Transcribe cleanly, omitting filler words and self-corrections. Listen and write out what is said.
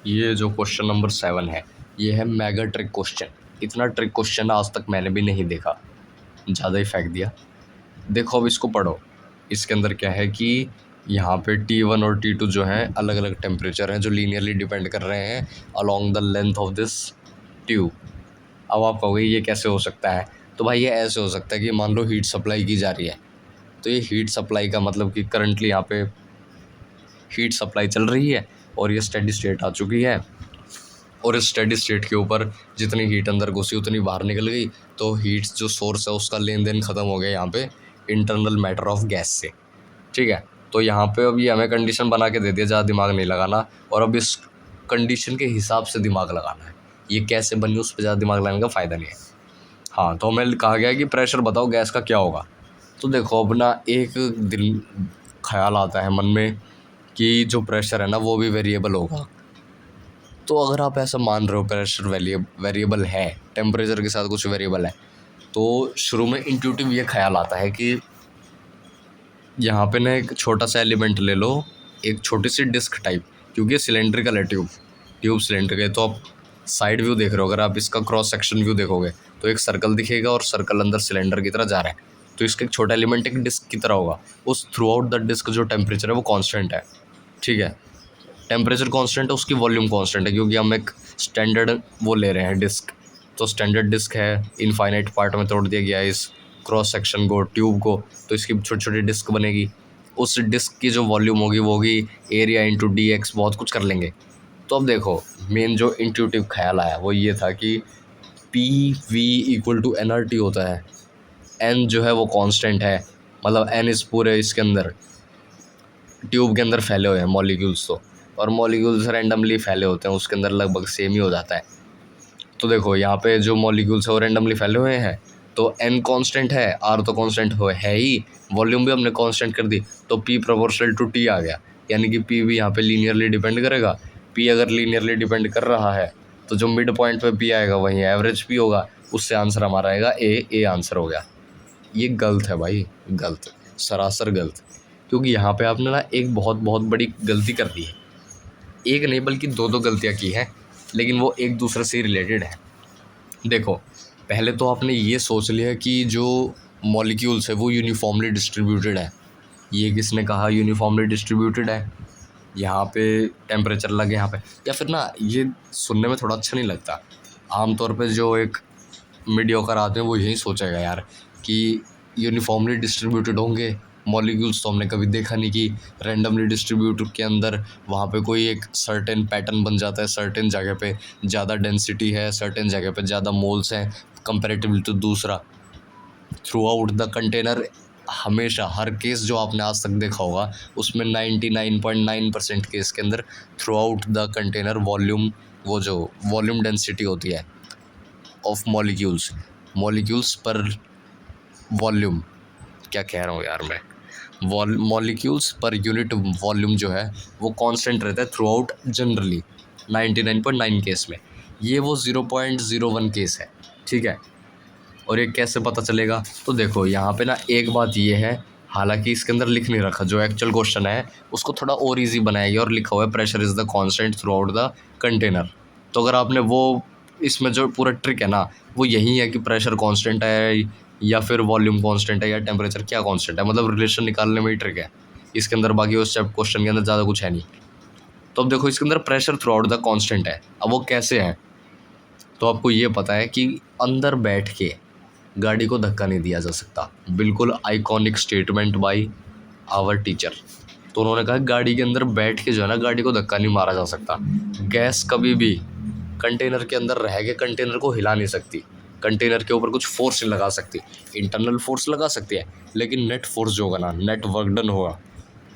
ये जो question number 7 है, ये है मेगा ट्रिक क्वेश्चन। इतना ट्रिक क्वेश्चन आज तक मैंने भी नहीं देखा, ज़्यादा ही फेंक दिया। देखो अब इसको पढ़ो। इसके अंदर क्या है कि यहाँ पे T1 और T2 जो हैं अलग अलग टेम्परेचर हैं जो लीनियरली डिपेंड कर रहे हैं along the length of this tube. अब आप कहोगे ये कैसे हो सकता है? तो भाई ये ऐसे हो सकता है कि मान लो हीट सप्लाई की जा रही है, तो ये हीट सप्लाई का मतलब कि करंटली यहाँ पे हीट सप्लाई चल रही है और ये स्टेडी स्टेट आ चुकी है, और इस स्टेडी स्टेट के ऊपर जितनी हीट अंदर घुसी उतनी बाहर निकल गई, तो हीट जो सोर्स है उसका लेन देन ख़त्म हो गया यहाँ पे इंटरनल मैटर ऑफ गैस से। ठीक है, तो यहाँ पे अब ये हमें कंडीशन बना के दे दिया, ज़्यादा दिमाग नहीं लगाना, और अब इस कंडीशन के हिसाब से दिमाग लगाना है। ये कैसे बनी उस पर ज़्यादा दिमाग लगाने का फ़ायदा नहीं है। हाँ, तो हमें कहा गया कि प्रेशर बताओ गैस का क्या होगा। तो देखो अब ना एक दिल ख्याल आता है मन में कि जो प्रेशर है ना वो भी वेरिएबल होगा। तो अगर आप ऐसा मान रहे हो प्रेशर वेरिएबल है, टेम्परेचर के साथ कुछ वेरिएबल है, तो शुरू में इंट्यूटिव ये ख्याल आता है कि यहाँ पे ना एक छोटा सा एलिमेंट ले लो, एक छोटी सी डिस्क टाइप, क्योंकि सिलेंड्रिकल है ट्यूब सिलेंड्रिकल है। तो आप साइड व्यू देख रहे हो, अगर आप इसका क्रॉस सेक्शन व्यू देखोगे तो एक सर्कल दिखेगा और सर्कल अंदर सिलेंडर की तरह जा रहा है। तो इसका एक छोटा एलिमेंट एक डिस्क की तरह होगा। उस थ्रू आउट द डिस्क जो टेम्परेचर है वो कांस्टेंट है। ठीक है, टेम्परेचर कांस्टेंट है, उसकी वॉल्यूम कांस्टेंट है, क्योंकि हम एक स्टैंडर्ड वो ले रहे हैं डिस्क। तो स्टैंडर्ड डिस्क है, इनफाइनाइट पार्ट में तोड़ दिया गया है इस क्रॉस सेक्शन को, ट्यूब को, तो इसकी छोटी छोटी डिस्क बनेगी। उस डिस्क की जो वॉल्यूम होगी वो होगी एरिया इंटू dx, बहुत कुछ कर लेंगे। तो अब देखो मेन जो इंट्यूटिव ख्याल आया वो ये था कि PV इक्वल टू nRT होता है। n जो है वो कांस्टेंट है, मतलब n इस पूरे इसके अंदर ट्यूब के अंदर फैले हुए हैं मॉलिक्यूल्स, तो और मॉलिक्यूल्स रैंडमली फैले होते हैं, उसके अंदर लगभग सेम ही हो जाता है। तो देखो यहाँ पे जो मॉलिक्यूल्स है वो रैंडमली फैले हुए हैं, तो n कांस्टेंट है, r तो कांस्टेंट है ही, वॉल्यूम भी हमने कांस्टेंट कर दी, तो P प्रोपोर्शनल टू T आ गया, यानी कि P भी यहाँ पे लीनियरली डिपेंड करेगा। P अगर लीनियरली डिपेंड कर रहा है तो जो मिड पॉइंट पे P आएगा वहीं एवरेज P होगा, उससे आंसर हमारा आएगा ए आंसर हो गया। ये गलत है भाई, गलत, सरासर गलत, क्योंकि यहाँ पे आपने ना एक बहुत बहुत बड़ी गलती कर दी है। एक नहीं बल्कि दो गलतियाँ की हैं, लेकिन वो एक दूसरे से रिलेटेड है। देखो पहले तो आपने ये सोच लिया कि जो मॉलिक्यूल्स है वो यूनिफॉर्मली डिस्ट्रीब्यूटेड है। ये किसने कहा यूनिफॉर्मली डिस्ट्रीब्यूटेड है? यहाँ पे टेम्परेचर लगे यहाँ पे, या फिर ना ये सुनने में थोड़ा अच्छा नहीं लगता। आमतौर पे जो एक मीडियोकर आदमी है वो यही सोचेगा यार कि यूनिफॉर्मली डिस्ट्रीब्यूटेड होंगे मॉलिक्यूल्स, तो हमने कभी देखा नहीं कि रैंडमली डिस्ट्रीब्यूटेड के अंदर वहाँ पे कोई एक सर्टेन पैटर्न बन जाता है, सर्टेन जगह पे ज़्यादा डेंसिटी है, सर्टेन जगह पे ज़्यादा मोल्स हैं कंपैरेटिवली टू दूसरा। थ्रू आउट द कंटेनर हमेशा हर केस जो आपने आज तक देखा होगा उसमें 99.9% केस के अंदर through out the container volume, वो जो वॉल्यूम डेंसिटी होती है ऑफ मॉलिक्यूल्स पर वॉल्यूम, क्या कह रहा हूँ यार मैं, मॉलिक्यूल्स पर यूनिट वॉल्यूम जो है वो कांस्टेंट रहता है थ्रू आउट जनरली 99.9 केस में। ये वो 0.01 केस है। ठीक है, और ये कैसे पता चलेगा? तो देखो यहाँ पे ना एक बात ये है, हालांकि इसके अंदर लिख नहीं रखा, जो एक्चुअल क्वेश्चन है उसको थोड़ा और इजी बनाया गया और लिखा हुआ है pressure is the constant through out the container. तो अगर आपने वो, इसमें जो पूरा ट्रिक है ना वो यही है कि प्रेशर कांस्टेंट है या फिर वॉल्यूम कांस्टेंट है या टेम्परेचर क्या कांस्टेंट है, मतलब रिलेशन निकालने में ही ट्रिक है इसके अंदर, बाकी उस क्वेश्चन के अंदर ज़्यादा कुछ है नहीं। तो अब देखो इसके अंदर pressure through out the constant है, अब वो कैसे है? तो आपको ये पता है कि अंदर बैठ के गाड़ी को धक्का नहीं दिया जा सकता, बिल्कुल iconic statement by our teacher. तो उन्होंने कहा गाड़ी के अंदर बैठ के जो है ना गाड़ी को धक्का नहीं मारा जा सकता। गैस कभी भी कंटेनर के अंदर रह के कंटेनर को हिला नहीं सकती, कंटेनर के ऊपर कुछ फोर्स नहीं लगा सकती। इंटरनल फोर्स लगा सकती है, लेकिन नेट फोर्स जो होगा ना, नेट वर्क डन होगा